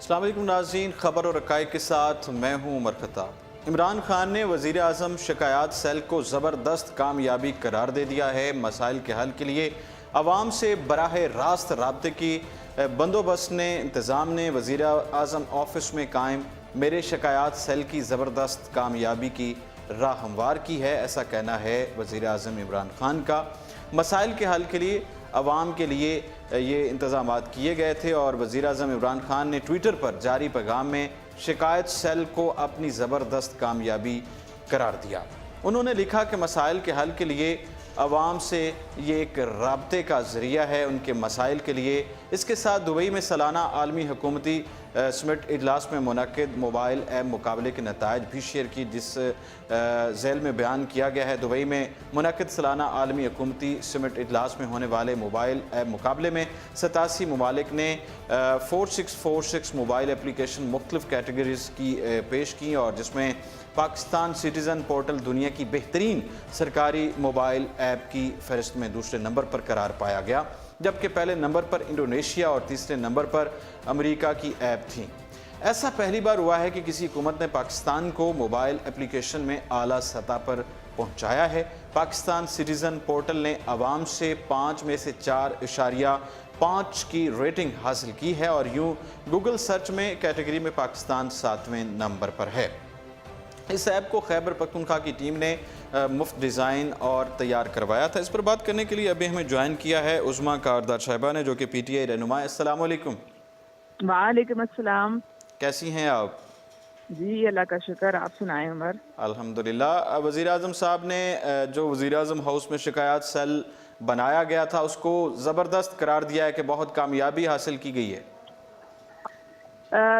अस्सलाम वालेकुम नाज़रीन, खबर और हक़ाइक़ के साथ मैं हूँ उमर खत्ताब। इमरान खान ने वज़ीर आज़म शिकायत सेल को ज़बरदस्त कामयाबी करार दे दिया है। मसाइल के हल के लिए आवाम से बराह रास्त राब्ते की बंदोबस्त ने इंतज़ाम ने वज़ीर आज़म ऑफिस में कायम मेरे शिकायत सेल की ज़बरदस्त कामयाबी की राह हमवार की है। ऐसा कहना है वज़ीर आज़म इमरान खान का। मसाइल के हल के लिए आवाम के लिए ये इंतज़ामात किए गए थे और वज़ीर आज़म इमरान खान ने ट्विटर पर जारी पैगाम में शिकायत सेल को अपनी ज़बरदस्त कामयाबी करार दिया। उन्होंने लिखा कि मसाइल के हल के लिए आवाम से ये एक राब्ते का ज़रिया है उनके मसाइल के लिए। इसके साथ दुबई में सालाना आलमी हुकूमती समिट इजलास में मुनक़िद मोबाइल ऐप मुकाबले के नताइज भी शेयर की, जिस झैल में बयान किया गया है दुबई में मुनक़िद सालाना आलमी हुकूमती समिट इजलास में होने वाले मोबाइल ऐप मुकाबले में 87 ममालिक ने 4646 मोबाइल एप्लीकेशन मुख्तलिफ़ कैटेगरीज़ की पेश की और जिसमें पाकिस्तान सिटीज़न पोर्टल दुनिया की बेहतरीन सरकारी मोबाइल ऐप की फहरिस्त में दूसरे नंबर पर करार पाया गया, जबकि पहले नंबर पर इंडोनेशिया और तीसरे नंबर पर अमेरिका की ऐप थी। ऐसा पहली बार हुआ है कि किसी हुकूमत ने पाकिस्तान को मोबाइल एप्लीकेशन में आला सतह पर पहुंचाया है। पाकिस्तान सिटीज़न पोर्टल ने आवाम से 5 में से 4.5 की रेटिंग हासिल की है और यूं गूगल सर्च में कैटेगरी में पाकिस्तान 7वें नंबर पर है। इस ऐप को खैबर पख्तूनख्वा की टीम ने मुफ्त डिज़ाइन और तैयार करवाया था। इस पर बात करने के लिए अभी हमें ज्वाइन किया है उज़मा कारदार साहिबा ने, जो कि PTI रहनुमा है। अस्सलाम वालेकुम। वालेकुम अस्सलाम। कैसी हैं आप? जी अल्लाह का शुक्र, आप सुनाएं उमर। अल्हम्दुलिल्लाह। वज़ीर आज़म साहब ने जो वज़ीर आज़म हाउस में शिकायत सेल बनाया गया था उसको ज़बरदस्त करार दिया है कि बहुत कामयाबी हासिल की गई है।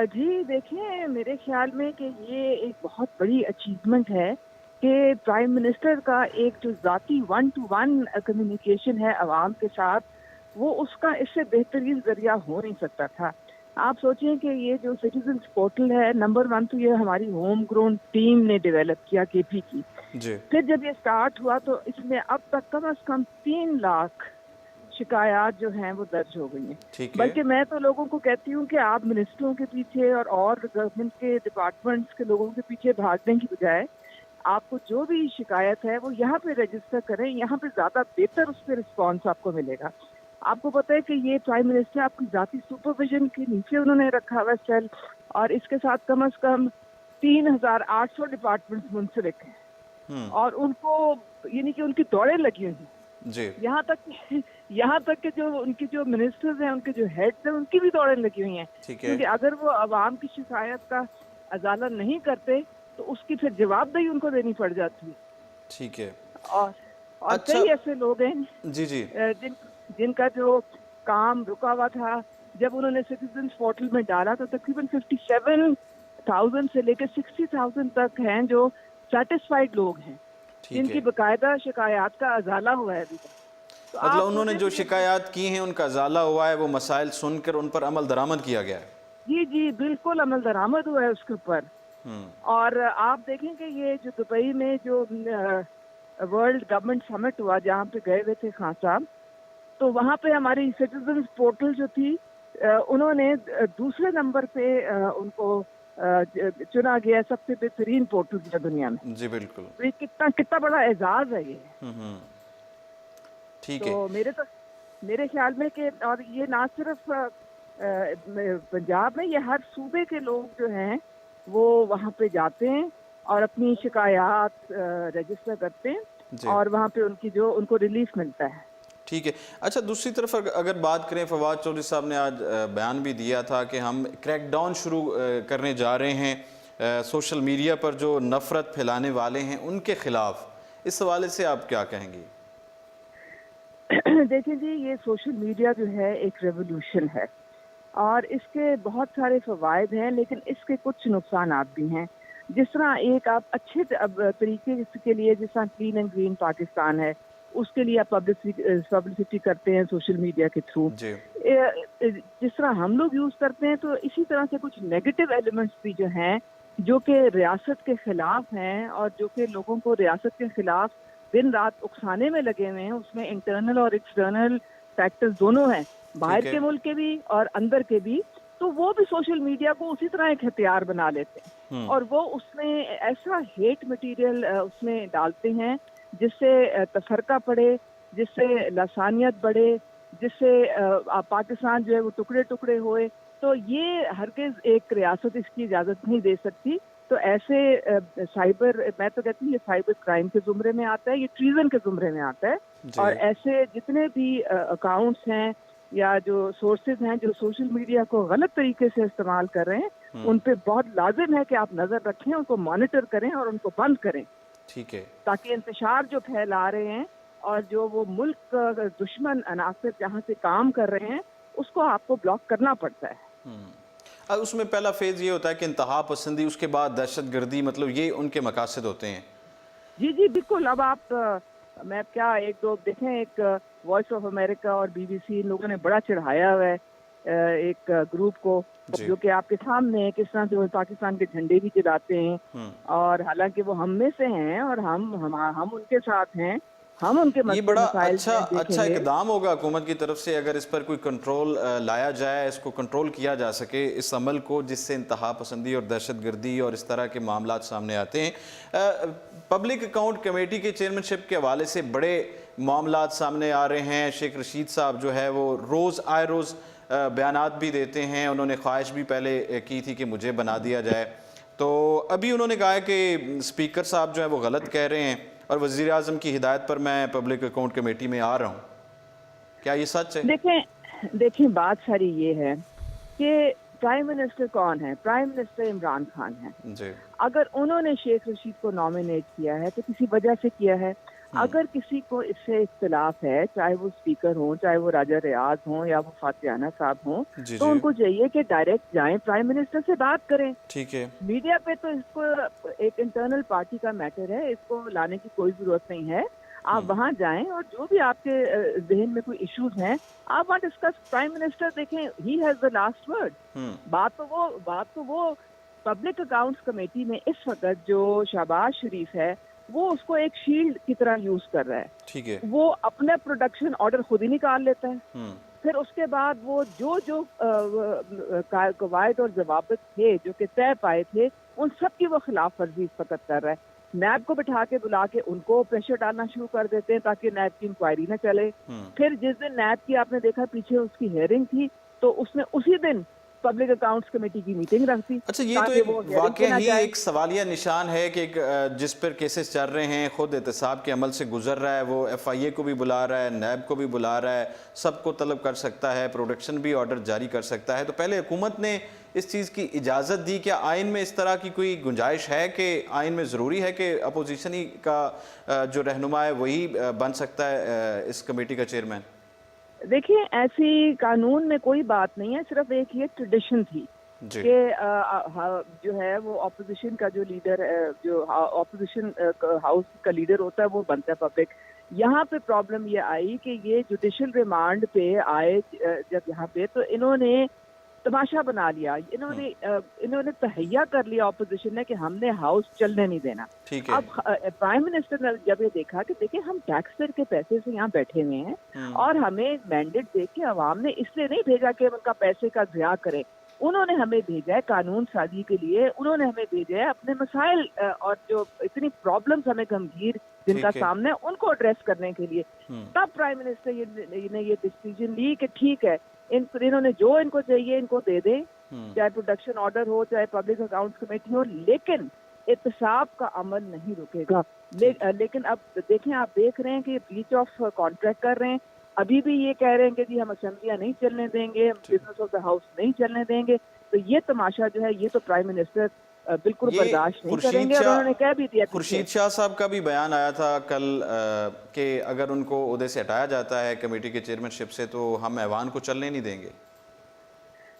जी देखिए, मेरे ख्याल में कि ये एक बहुत बड़ी अचीवमेंट है कि प्राइम मिनिस्टर का एक जो ज़ाती 1-to-1 कम्युनिकेशन है आवाम के साथ, वो उसका इससे बेहतरीन ज़रिया हो नहीं सकता था। आप सोचें कि ये जो सिटीजन्स पोर्टल है, नंबर 1 तो ये हमारी होम ग्रोन टीम ने डेवलप किया, KP की। जी। फिर जब ये स्टार्ट हुआ तो इसमें अब तक कम से कम 3 लाख शिकायत जो हैं वो दर्ज हो गई हैं। ठीक है। बल्कि मैं तो लोगों को कहती हूँ कि आप मिनिस्टरों के पीछे और गवर्नमेंट के डिपार्टमेंट्स के लोगों के पीछे भागने की बजाय आपको जो भी शिकायत है वो यहाँ पे रजिस्टर करें। यहाँ पे ज़्यादा बेहतर उस पर रिस्पॉन्स आपको मिलेगा। आपको पता है कि ये प्राइम मिनिस्टर आपकी ज़ाती सुपरविजन के नीचे उन्होंने रखा हुआ सेल, और इसके साथ कम से कम 3800 डिपार्टमेंट्स मुंसलिक हैं और उनको यानी कि उनकी दौड़ें लगी हुई हैं। जी। यहाँ तक कि जो उनकी जो मिनिस्टर्स हैं, उनके जो हेड्स हैं, उनकी भी दौड़ें लगी हुई हैं। ठीक है। क्योंकि अगर वो आवाम की शिकायत का अजाला नहीं करते तो उसकी फिर जवाबदेही उनको देनी पड़ जाती है। ठीक है। और अच्छा। कई ऐसे लोग हैं जी जी। जिनका जो काम रुका हुआ था, जब उन्होंने सिटीजन्स पोर्टल में डाला तो तकरीबन 57,000 से लेकर 60,000 तक हैं जो सेटिस्फाइड लोग हैं, जिनकी बकायदा शिकायत का अजाला हुआ है अभी तक। तो मतलब उन्होंने जो शिकायत की हैं उनका अजाला हुआ है, वो मसाइल सुनकर उन पर अमल दरामद किया गया है। जी जी बिल्कुल अमल दरामद हुआ है उसके ऊपर। और आप देखें कि ये जो दुबई में जो वर्ल्ड गवर्नमेंट समिट हुआ, जहाँ पे गए हुए थे खान साहब, तो वहाँ पे हमारी सिटीजन्स पोर्टल जो थी उन्होंने दूसरे नंबर पे उनको चुना गया सबसे बेहतरीन पोर्टल की दुनिया में। जी बिल्कुल। तो ये कितना बड़ा एजाज है ये। ठीक है। तो मेरे ख्याल में कि और ये ना सिर्फ पंजाब में, ये हर सूबे के लोग जो हैं वो वहाँ पे जाते हैं और अपनी शिकायत रजिस्टर करते हैं और वहाँ पे उनको रिलीफ मिलता है। ठीक है। अच्छा, दूसरी तरफ अगर बात करें, फवाद चौधरी साहब ने आज बयान भी दिया था कि हम क्रैकडाउन शुरू करने जा रहे हैं सोशल मीडिया पर जो नफ़रत फैलाने वाले हैं उनके ख़िलाफ़। इस हवाले से आप क्या कहेंगी? देखिए जी, ये सोशल मीडिया जो है एक रेवोल्यूशन है और इसके बहुत सारे फ़वाइद हैं, लेकिन इसके कुछ नुकसानात भी हैं। जिस तरह एक आप अच्छे तरीके के लिए, जिस तरह क्लीन एंड ग्रीन पाकिस्तान है, उसके लिए आप पब्लिसिटी करते हैं सोशल मीडिया के थ्रू। जिस तरह हम लोग यूज़ करते हैं, तो इसी तरह से कुछ नेगेटिव एलिमेंट्स भी जो हैं, जो कि रियासत के ख़िलाफ़ हैं और जो कि लोगों को रियासत के ख़िलाफ़ दिन रात उकसाने में लगे हुए हैं, उसमें इंटरनल और एक्सटर्नल फैक्टर्स दोनों हैं, बाहर के मुल्क के भी और अंदर के भी। تو وہ بھی سوشل میڈیا کو اسی طرح ایک ہتھیار بنا لیتے ہیں اور وہ اس میں ایسا ہیٹ مٹیریل اس میں ڈالتے ہیں جس سے تفرقہ پڑے، جس سے لسانیت بڑھے، جس سے پاکستان جو ہے وہ ٹکڑے ٹکڑے ہوئے. تو یہ ہرگز ایک ریاست اس کی اجازت نہیں دے سکتی. تو ایسے سائبر، میں تو کہتی ہوں یہ سائبر کرائم کے زمرے میں آتا ہے، یہ ٹریزن کے زمرے میں آتا ہے. اور ایسے جتنے بھی اکاؤنٹس ہیں یا جو سورسز ہیں جو سوشل میڈیا کو غلط طریقے سے استعمال کر رہے ہیں، ان پہ بہت لازم ہے کہ آپ نظر رکھیں، ان کو مانیٹر کریں اور ان کو بند کریں. ٹھیک ہے. تاکہ انتشار جو پھیلا رہے ہیں اور جو وہ ملک دشمن عناصر جہاں سے کام کر رہے ہیں اس کو آپ کو بلاک کرنا پڑتا ہے. اس میں پہلا فیز یہ ہوتا ہے کہ انتہا پسندی، اس کے بعد دہشت گردی، مطلب یہ ان کے مقاصد ہوتے ہیں. جی جی بالکل. اب آپ میں کیا ایک دو دیکھیں، ایک وائس آف امریکہ اور بی بی سی، ان لوگوں نے بڑا چڑھایا ہوا ہے ایک گروپ کو جو کہ آپ کے سامنے ہے کس طرح سے وہ پاکستان کے جھنڈے بھی جلاتے ہیں، اور حالانکہ وہ ہم میں سے ہیں اور ہم ان کے ساتھ ہیں، ہم ان کے یہ بڑا مسائل اچھا اقدام ہوگا حکومت کی طرف سے اگر اس پر کوئی کنٹرول لایا جائے، اس کو کنٹرول کیا جا سکے اس عمل کو جس سے انتہا پسندی اور دہشت گردی اور اس طرح کے معاملات سامنے آتے ہیں. پبلک اکاؤنٹ کمیٹی کے چیئرمین شپ کے حوالے سے بڑے معاملات سامنے آ رہے ہیں. شیخ رشید صاحب جو ہے وہ روز بیانات بھی دیتے ہیں. انہوں نے خواہش بھی پہلے کی تھی کہ مجھے بنا دیا جائے، تو ابھی انہوں نے کہا ہے کہ اسپیکر صاحب جو ہے وہ غلط کہہ رہے ہیں اور وزیر اعظم کی ہدایت پر میں پبلک اکاؤنٹ کمیٹی میں آ رہا ہوں. کیا یہ سچ ہے؟ دیکھیں بات ساری یہ ہے کہ پرائم منسٹر کون ہے؟ پرائم منسٹر عمران خان ہے. جی. اگر انہوں نے شیخ رشید کو نامینیٹ کیا ہے تو کسی وجہ سے کیا ہے. اگر کسی کو اس سے اختلاف ہے، چاہے وہ اسپیکر ہوں، چاہے وہ راجہ ریاض ہوں یا وہ فاتحانہ صاحب ہوں، تو ان کو چاہیے کہ ڈائریکٹ جائیں، پرائم منسٹر سے بات کریں. ٹھیک ہے. میڈیا پہ تو اس کو ایک انٹرنل پارٹی کا میٹر ہے، اس کو لانے کی کوئی ضرورت نہیں ہے. آپ وہاں جائیں اور جو بھی آپ کے ذہن میں کوئی ایشوز ہیں آپ وہاں ڈسکس. پرائم منسٹر دیکھیں، he has the last word. بات تو وہ پبلک اکاؤنٹس کمیٹی میں اس وقت جو شہباز شریف ہے وہ اس کو ایک شیلڈ کی طرح یوز کر رہا ہے. ٹھیک ہے. وہ اپنے پروڈکشن آرڈر خود ہی نکال لیتا ہے، پھر اس کے بعد وہ جو قواعد اور ضوابط تھے جو کہ طے پائے تھے ان سب کی وہ خلاف ورزی اس وقت کر رہا ہے. نیب کو بٹھا کے بلا کے ان کو پریشر ڈالنا شروع کر دیتے ہیں تاکہ نیب کی انکوائری نہ چلے. پھر جس دن نیب کی آپ نے دیکھا پیچھے اس کی ہیئرنگ تھی تو اس نے اسی دن پبلک اکاؤنٹس کمیٹی کی میٹنگ رکھتی. اچھا، یہ تو ایک واقعہ ہی ایک سوالیہ نشان ہے کہ جس پر کیسز چل رہے ہیں، خود احتساب کے عمل سے گزر رہا ہے، وہ ایف آئی اے کو بھی بلا رہا ہے، نیب کو بھی بلا رہا ہے، سب کو طلب کر سکتا ہے، پروڈکشن بھی آرڈر جاری کر سکتا ہے. تو پہلے حکومت نے اس چیز کی اجازت دی. کیا آئین میں اس طرح کی کوئی گنجائش ہے کہ آئین میں ضروری ہے کہ اپوزیشن ہی کا جو رہنما ہے وہی بن سکتا ہے اس کمیٹی کا چیئرمین؟ دیکھیں ایسی قانون میں کوئی بات نہیں ہے، صرف ایک یہ ٹریڈیشن تھی کہ جو ہے وہ اپوزیشن کا جو لیڈر جو اپوزیشن ہاؤس کا لیڈر ہوتا ہے وہ بنتا ہے پبلک. یہاں پہ پرابلم یہ آئی کہ یہ جوڈیشل ریمانڈ پہ آئے جب یہاں پہ تو انہوں نے تماشا بنا لیا. انہوں نے تہیا کر لیا اپوزیشن نے کہ ہم نے ہاؤس چلنے نہیں دینا. اب پرائم منسٹر نے جب یہ دیکھا کہ دیکھیں ہم ٹیکس پیئر کے پیسے سے یہاں بیٹھے ہوئے ہیں اور ہمیں مینڈیٹ دے کے عوام نے اس لیے نہیں بھیجا کہ ان کا پیسے کا ضیاع کرے، انہوں نے ہمیں بھیجا ہے قانون سازی کے لیے، انہوں نے ہمیں بھیجا ہے اپنے مسائل اور جو اتنی پرابلمز ہمیں گمبھیر جن کا سامنے ہے ان کو ایڈریس کرنے کے لیے. تب پرائم منسٹر نے یہ ڈیسیژن لی کہ ٹھیک ہے انہوں نے جو ان کو چاہیے ان کو دے دیں، چاہے پروڈکشن آرڈر ہو چاہے پبلک اکاؤنٹس کمیٹی ہو، لیکن احتساب کا عمل نہیں رکے گا. لیکن اب دیکھیں، آپ دیکھ رہے ہیں کہ بریچ آف کانٹریکٹ کر رہے ہیں. ابھی بھی یہ کہہ رہے ہیں کہ جی ہم اسمبلیاں نہیں چلنے دیں گے، ہم بزنس آف دا ہاؤس نہیں چلنے دیں گے. تو یہ تماشا جو ہے یہ تو پرائم منسٹر بالکل برداشت نہیں کریں گے اور انہوں نے کہہ بھی دیا. خورشید شاہ صاحب کا بھی بیان آیا تھا کل کہ اگر ان کو عہدے سے ہٹایا جاتا ہے کمیٹی کے چیئرمین شپ سے تو ہم ایوان کو چلنے نہیں دیں گے.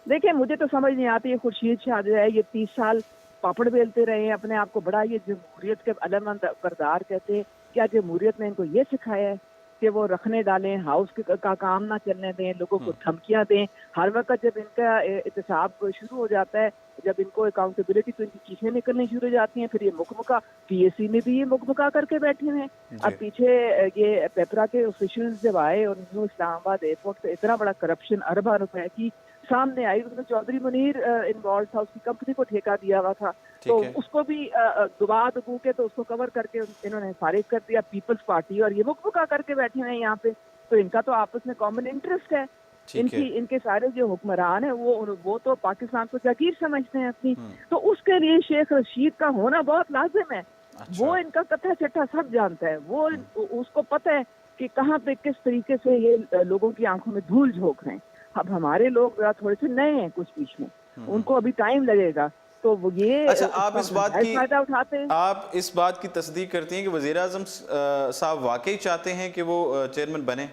دیکھیں مجھے تو سمجھ نہیں آتی ہے خورشید شاہ جو ہے یہ 30 سال پاپڑ بیلتے رہے ہیں، اپنے آپ کو بڑا یہ جمہوریت کے علم بردار کہتے ہیں. کیا جمہوریت نے ان کو یہ سکھایا ہے کہ وہ رکھنے ڈالیں، ہاؤس کا کام نہ چلنے دیں، لوگوں کو دھمکیاں دیں؟ ہر وقت جب ان کا احتساب شروع ہو جاتا ہے، جب ان کو اکاؤنٹیبلٹی تو ان کی چیخیں نکلنی شروع ہو جاتی ہیں، پھر یہ مکمکا پی ایس سی میں بھی یہ مکمکا کر کے بیٹھے ہیں. اب پیچھے یہ پیپرا کے آفیشلز جب آئے اور نیو اسلام آباد ایئرپورٹ پہ اتنا بڑا کرپشن، اربوں روپے کی सामने आई, उसमें चौधरी मुनीर इन्वॉल्व था, उसकी कंपनी को ठेका दिया हुआ था, तो उसको भी दुबा दबू के तो उसको कवर करके इन्होंने फारिग कर दिया। पीपल्स पार्टी और ये मुकमुका करके बैठे हैं यहाँ पे, तो इनका तो आपस में कॉमन इंटरेस्ट है। इनके सारे जो हुक्मरान है वो तो पाकिस्तान को जागीर समझते हैं अपनी, तो उसके लिए शेख रशीद का होना बहुत लाजिम है। अच्छा। वो इनका कथा चट्टा सब जानता है, वो उसको पता है कि कहाँ पे किस तरीके से ये लोगों की आंखों में धूल झोंक रहे हैं। अब हमारे लोग थोड़े से नए हैं कुछ बीच में, उनको अभी टाइम लगेगा, तो वो ये अच्छा, आप फायदा उठाते हैं। आप इस बात की तस्दीक करती हैं कि वज़ीर आज़म साहब वाकई चाहते हैं कि वो चेयरमैन बने?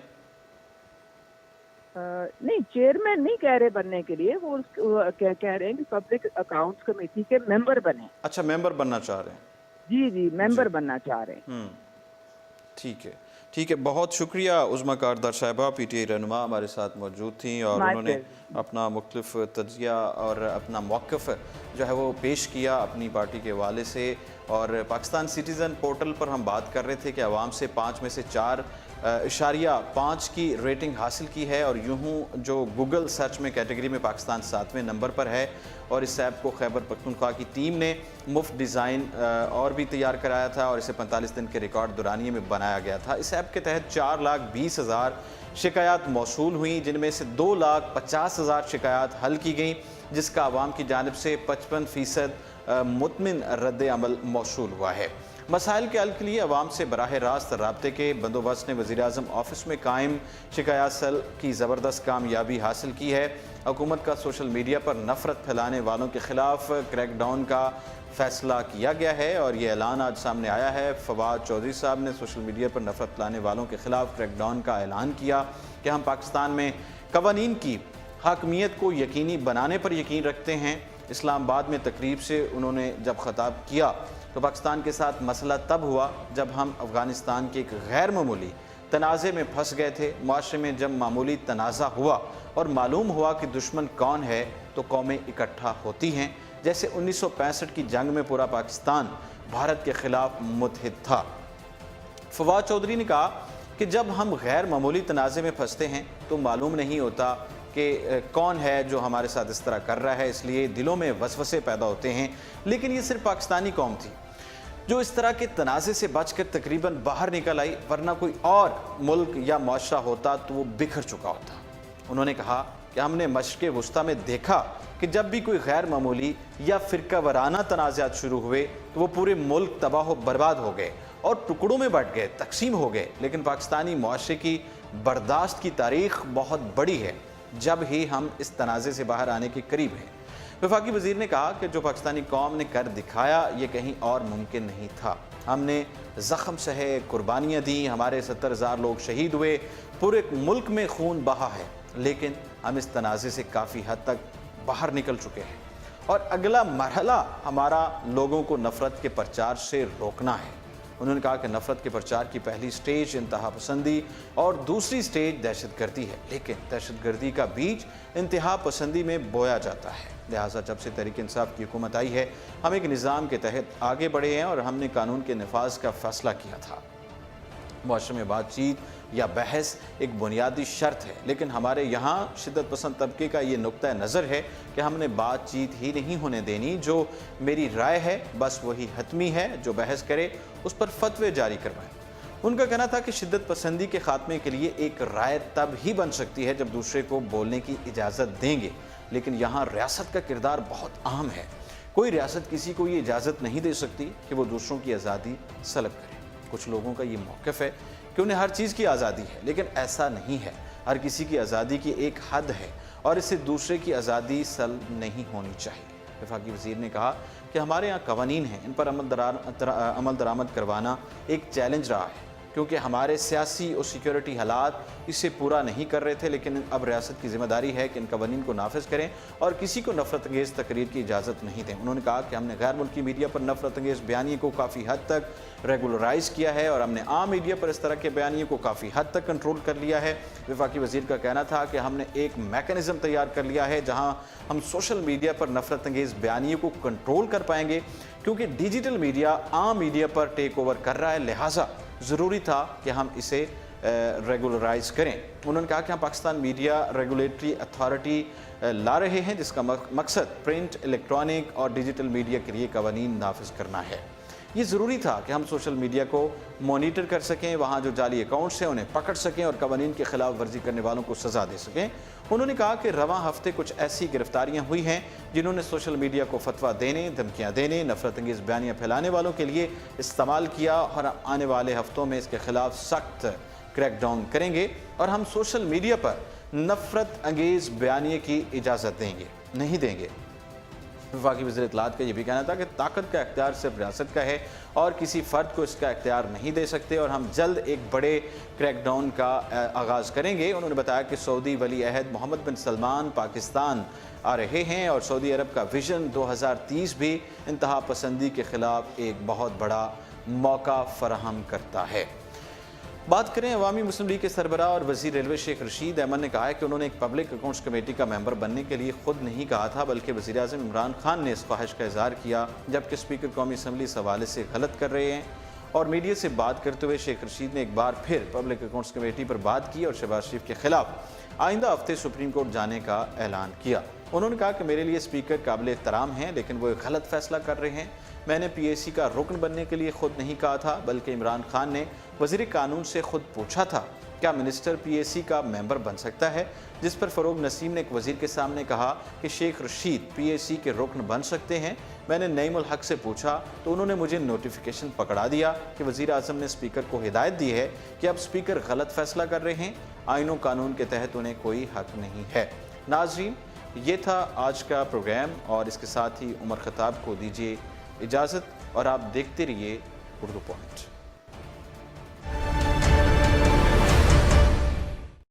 नहीं, चेयरमैन नहीं कह रहे बनने के लिए, वो कह रहे हैं कि पब्लिक अकाउंट्स कमेटी के मेंबर बने। अच्छा, मेंबर बनना चाह रहे हैं। जी, मेंबर बनना चाह रहे हैं। ठीक है, बहुत शुक्रिया। उज़्मा कारदार साहिबा PTI रहनुमा हमारे साथ मौजूद थी और उन्होंने अपना मुख्तलिफ तज्ज़िया और अपना मौक़िफ़ जो है वो पेश किया अपनी पार्टी के हवाले से। और पाकिस्तान सिटीज़न पोर्टल पर हम बात कर रहे थे कि आवाम से 5 में से 4.5 की रेटिंग हासिल की है, और यूँ जो गूगल सर्च में कैटेगरी में पाकिस्तान 7वें नंबर पर है। और इस ऐप को खैबर पख्तूनख्वा की टीम ने मुफ्त डिज़ाइन और भी तैयार कराया था और इसे 45 दिन के रिकॉर्ड दुरानिये में बनाया गया था। इस ऐप के तहत 4,20,000 शिकायत मौसूल हुई, जिनमें से 2,50,000 शिकायत हल की गई, जिसका आवाम की जानिब से 55% मुतमिन रद्द अमल मौसूल हुआ है। मसाइल के हल के लिए अवाम से बराह रास्त राब्ते के बंदोबस्त ने वज़ीर आज़म ऑफिस में कायम शिकायत सेल की ज़बरदस्त कामयाबी हासिल की है। हुकूमत का सोशल मीडिया पर नफ़रत फैलाने वालों के ख़िलाफ़ क्रैकडाउन का फ़ैसला किया गया है, और ये ऐलान आज सामने आया है। फवाद चौधरी साहब ने सोशल मीडिया पर नफ़रत फैलाने वालों के ख़िलाफ़ क्रैकडाउन का ऐलान किया कि हम पाकिस्तान में क़वानीन की हाकमियत को यकीनी बनाने पर यकीन रखते हैं। इस्लामाबाद में तकरीब से उन्होंने जब ख़िताब किया तो पाकिस्तान के साथ मसला तब हुआ जब हम अफ़गानिस्तान के एक गैर मामूली तनाज़े में फंस गए थे। माशरे में जब मामूली तनाज़ा हुआ और मालूम हुआ कि दुश्मन कौन है तो कौमें इकट्ठा होती हैं। जैसे 1965 की जंग में पूरा पाकिस्तान भारत के ख़िलाफ़ मुत्हिद था। फवाद चौधरी ने कहा कि जब हम गैर मामूली तनाज़े में फंसते हैं तो मालूम नहीं होता कि कौन है जो हमारे साथ इस तरह कर रहा है, इसलिए दिलों में वसवसे पैदा होते हैं। लेकिन ये सिर्फ पाकिस्तानी कौम थी जो इस तरह के तनाज़े से बचकर तकरीबन बाहर निकल आई, वरना कोई और मुल्क या मुआशरा होता तो वो बिखर चुका होता। उन्होंने कहा कि हमने मशरिक़ वुस्ता में देखा कि जब भी कोई गैर मामूली या फ़िरका वाराना तनाज़ात शुरू हुए तो वो पूरे मुल्क तबाह बर्बाद हो गए और टुकड़ों में बट गए, तकसीम हो गए। लेकिन पाकिस्तानी मुआशरे की बर्दाश्त की तारीख़ बहुत बड़ी है, जब ही हम इस तनाज़े से बाहर आने के करीब हैं। वफाकी वज़ीर ने कहा कि जो पाकिस्तानी कौम ने कर दिखाया ये कहीं और मुमकिन नहीं था। हमने ज़ख्म सहे, कुर्बानियाँ दी, हमारे 70,000 लोग शहीद हुए, पूरे मुल्क में खून बहा है, लेकिन हम इस तनाज़े से काफ़ी हद तक बाहर निकल चुके हैं। और अगला मरहला हमारा लोगों को नफ़रत के प्रचार से रोकना है। उन्होंने कहा कि नफ़रत के प्रचार की पहली स्टेज इंतहा पसंदी और दूसरी स्टेज दहशतगर्दी है, लेकिन दहशतगर्दी का बीज इंतहा पसंदी में बोया जाता है। लिहाजा जब से तहरीक इंसाफ की हुकूमत आई है, हम एक निज़ाम के तहत आगे बढ़े हैं और हमने कानून के नफाज का फ़ैसला किया था। मुआशरे में बातचीत या बहस एक बुनियादी शर्त है, लेकिन हमारे यहाँ शिद्दत पसंद तबके का ये नुक्ता नज़र है कि हमने बातचीत ही नहीं होने देनी। जो मेरी राय है बस वही हतमी है, जो बहस करे उस पर फतवे जारी करवाएं। उनका कहना था कि शिद्दत पसंदी के खात्मे के लिए एक राय तब ही बन सकती है जब दूसरे को बोलने की इजाज़त देंगे, लेकिन यहाँ रियासत का किरदार बहुत अहम है। कोई रियासत किसी को ये इजाज़त नहीं दे सकती कि वो दूसरों की आज़ादी सलब करे। कुछ लोगों का ये मौक़िफ़ है कि उन्हें हर चीज़ की आज़ादी है, लेकिन ऐसा नहीं है। हर किसी की आज़ादी की एक हद है और इससे दूसरे की आज़ादी सल्ब नहीं होनी चाहिए। वफाकी वज़ीर ने कहा कि हमारे यहाँ क़वानीन हैं, इन पर अमल दरामद करवाना एक चैलेंज रहा है, क्योंकि हमारे सियासी और सिक्योरिटी हालात इसे पूरा नहीं कर रहे थे। लेकिन अब रियासत की ज़िम्मेदारी है कि इन क़वानीन को नाफिज करें और किसी को नफ़रत अंगेज़ तकरीर की इजाज़त नहीं दें। उन्होंने कहा कि हमने गैर मुल्की मीडिया पर नफ़रत अंगेज़ बयानी को काफ़ी हद तक रेगुलराइज़ किया है और हमने आम मीडिया पर इस तरह के बयानी को काफ़ी हद तक कंट्रोल कर लिया है। वफाकी वज़ीर का कहना था कि हमने एक मैकेनिज़्म तैयार कर लिया है जहाँ हम सोशल मीडिया पर नफ़रत अंगेज़ बयानी को कंट्रोल कर पाएंगे, क्योंकि डिजिटल मीडिया आम मीडिया पर टेक ओवर कर रहा है। लिहाजा ज़रूरी था कि हम इसे रेगुलराइज करें। उन्होंने कहा कि हम पाकिस्तान मीडिया रेगुलेटरी अथॉरिटी ला रहे हैं जिसका मकसद प्रिंट, इलेक्ट्रॉनिक और डिजिटल मीडिया के लिए कवानीन नाफिज करना है। ये ज़रूरी था कि हम सोशल मीडिया को मॉनिटर कर सकें, वहाँ जो जाली अकाउंट्स हैं उन्हें पकड़ सकें और कवानीन के खिलाफ वर्जी करने वालों को सज़ा दे सकें। उन्होंने कहा कि रवां हफ्ते कुछ ऐसी गिरफ्तारियां हुई हैं जिन्होंने सोशल मीडिया को फतवा देने, धमकियां देने, नफरत अंगेज़ बयानियाँ फैलाने वालों के लिए इस्तेमाल किया और आने वाले हफ्तों में इसके खिलाफ सख्त क्रैकडाउन करेंगे और हम सोशल मीडिया पर नफरत अंगेज़ बयानिए की इजाज़त नहीं देंगे। वफाकी वज़ीर इत्तलाआत का ये भी कहना था कि ताकत का इख्तियार सिर्फ रियासत का है और किसी फ़र्द को इसका इख्तियार नहीं दे सकते और हम जल्द एक बड़े क्रैकडाउन का आगाज़ करेंगे। उन्होंने बताया कि सऊदी वली अहद मोहम्मद बिन सलमान पाकिस्तान आ रहे हैं और सऊदी अरब का विजन 2030 भी इंतहा पसंदी के ख़िलाफ़ एक बहुत बड़ा मौका फराहम करता है। बात करें अवामी मुस्लिम लीग के सरबराह और वज़ीर रेलवे शेख रशीद अहमद ने कहा है कि उन्होंने एक पब्लिक अकाउंट्स कमेटी का मेंबर बनने के लिए खुद नहीं कहा था, बल्कि वज़ीर आज़म इमरान खान ने इस ख्वाहिश का इज़हार किया, जबकि स्पीकर कौमी असम्बली इस हवाले से गलत कर रहे हैं। और मीडिया से बात करते हुए शेख रशीद ने एक बार फिर पब्लिक अकाउंट्स कमेटी पर बात की और शहबाज शरीफ के खिलाफ आइंदा हफ्ते सुप्रीम कोर्ट जाने का ऐलान किया। उन्होंने कहा कि मेरे लिए स्पीकर काबिल एहतराम हैं, लेकिन वो एक गलत फैसला कर रहे हैं। मैंने PAC का रुकन बनने के लिए खुद नहीं कहा था, बल्कि इमरान खान ने वज़ीर कानून से खुद पूछा था क्या मिनिस्टर PAC का मेंबर बन सकता है, जिस पर फ़रोग नसीम ने एक वज़ीर के सामने कहा कि शेख रशीद PAC के रुकन बन सकते हैं। मैंने नईमुल हक से पूछा तो उन्होंने मुझे नोटिफिकेशन पकड़ा दिया कि वज़ीर आज़म ने स्पीकर को हिदायत दी है कि अब स्पीकर गलत फैसला कर रहे हैं, आईन कानून के तहत उन्हें कोई हक नहीं है। नाज़रीन, ये था आज का प्रोग्राम और इसके साथ ही उमर खताब को दीजिए इजाज़त और आप देखते रहिए उर्दू पॉइंट।